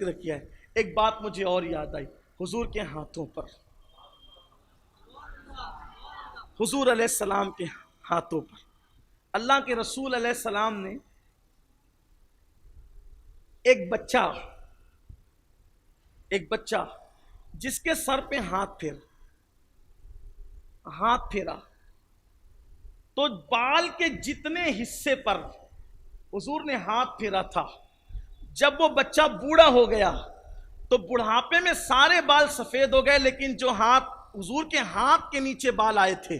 जिक्र किया है। एक बात मुझे और याद आई, हुजूर के हाथों पर, हुजूर अलैहिस्सलाम के हाथों पर अल्लाह के रसूल अलैहिस्सलाम ने एक बच्चा जिसके सर पे हाथ फेरा तो बाल के जितने हिस्से पर हुजूर ने हाथ फेरा था, जब वो बच्चा बूढ़ा हो गया तो बुढ़ापे में सारे बाल सफेद हो गए, लेकिन जो हाथ हुजूर के हाथ के नीचे बाल आए थे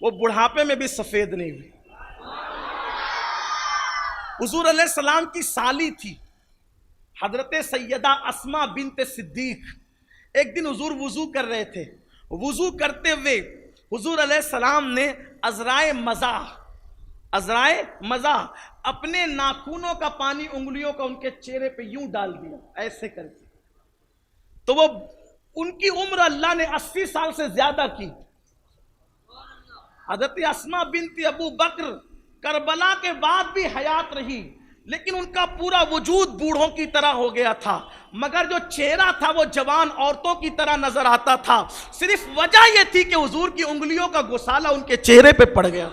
वो बुढ़ापे में भी सफेद नहीं हुए। हुजूर अलैहिस्सलाम की साली थी हजरत सैयदा अस्मा बिनते सिद्दीक। एक दिन हुजूर वुजू कर रहे थे, वुजू करते हुए हुजूर अलैहिस्सलाम ने अज़राए मज़ा अपने नाखूनों का पानी उंगलियों का उनके चेहरे पे यूं डाल दिया, ऐसे करके। तो वो उनकी उम्र अल्लाह ने 80 साल से ज्यादा की। हज़रत अस्मा बिनती अबू बकर करबला के बाद भी हयात रही, लेकिन उनका पूरा वजूद बूढ़ों की तरह हो गया था, मगर जो चेहरा था वो जवान औरतों की तरह नजर आता था। सिर्फ वजह यह थी कि हुजूर की उंगलियों का गुसाला उनके चेहरे पे पड़ गया।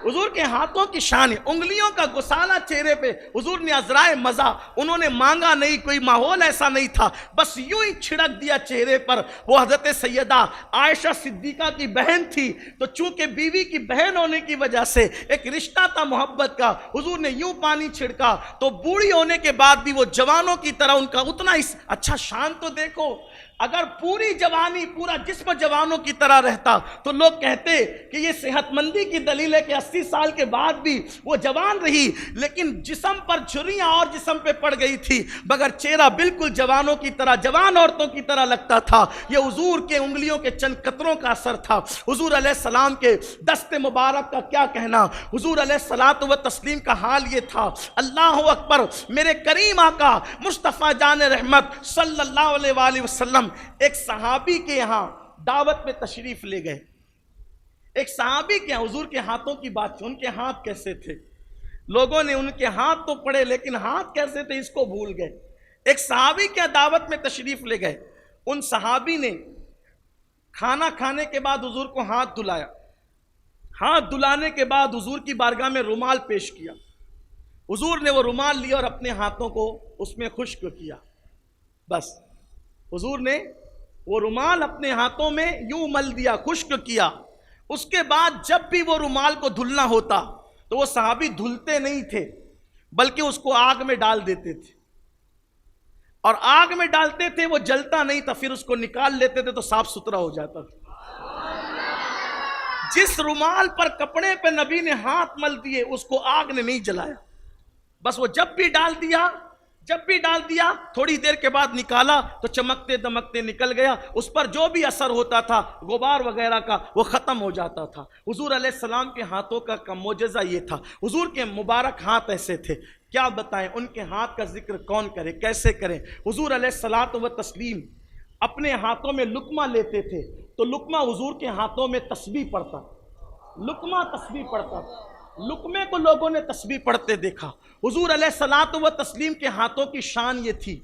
हुजूर के हाथों की शान है, उंगलियों का गुसाला चेहरे पे। हुजूर ने अज़राए मज़ा, उन्होंने मांगा नहीं, कोई माहौल ऐसा नहीं था, बस यूं ही छिड़क दिया चेहरे पर। वो हज़रत सैयदा आयशा सिद्दीका की बहन थी, तो चूंकि बीवी की बहन होने की वजह से एक रिश्ता था मोहब्बत का, हुजूर ने यूं पानी छिड़का तो बूढ़ी होने के बाद भी वो जवानों की तरह उनका उतना अच्छा शान। तो देखो, अगर पूरी जवानी, पूरा जिस्म जवानों की तरह रहता तो लोग कहते कि ये सेहतमंदी की दलील है कि 80 साल के बाद भी वो जवान रही, लेकिन जिस्म पर झुर्रियां और जिस्म पे पड़ गई थी, मगर चेहरा बिल्कुल जवानों की तरह, जवान औरतों की तरह लगता था। ये हुजूर के उंगलियों के चंद कतरों का असर था। हुजूर अलैहिस्सलाम के दस्ते मुबारक का क्या कहना, हुजूर अलैहिस्सलातु व तस्लीम का हाल ये था। अल्लाह अकबर, मेरे करीम आका मुस्तफ़ा जान रहमत सल्लल्लाहु अलैहि वसल्लम एक सहाबी के यहां दावत में तशरीफ ले गए। एक सहाबी के हुजूर के हाथों की बात, उनके हाथ कैसे थे, लोगों ने उनके हाथ तो पढ़े लेकिन हाथ कैसे थे इसको भूल गए। एक सहाबी के दावत में तशरीफ ले गए, उन सहाबी ने खाना खाने के बाद हुजूर को हाथ धुलाया, हाथ धुलाने के बाद हुजूर की बारगाह में रुमाल पेश किया। हुजूर ने वो रुमाल लिया और अपने हाथों को उसमें खुश्क किया। बस हुजूर ने वो रुमाल अपने हाथों में यूं मल दिया, खुश्क किया। उसके बाद जब भी वो रुमाल को धुलना होता तो वो सहाबी धुलते नहीं थे, बल्कि उसको आग में डाल देते थे, और आग में डालते थे वो जलता नहीं था, फिर उसको निकाल लेते थे तो साफ सुथरा हो जाता था। जिस रुमाल पर, कपड़े पे नबी ने हाथ मल दिए उसको आग ने नहीं जलाया, बस वो जब भी डाल दिया थोड़ी देर के बाद निकाला तो चमकते दमकते निकल गया। उस पर जो भी असर होता था गुबार वगैरह का वो ख़त्म हो जाता था। हुजूर अलैहिस्सलाम के हाथों का मोजज़ा ये था। हुजूर के मुबारक हाथ ऐसे थे, क्या बताएं, उनके हाथ का जिक्र कौन करे, कैसे करें। हुजूर अलैहिस्सलातु व तस्लीम अपने हाथों में लुकमा लेते थे तो लुकमा हुजूर के हाथों में तस्बीह पढ़ता, लुकमा तस्बीह पढ़ता, लुकमे को लोगों ने तस्बीह पढ़ते देखा। हुजूर अलैहिस्सलातु व तस्लीम के हाथों की शान ये थी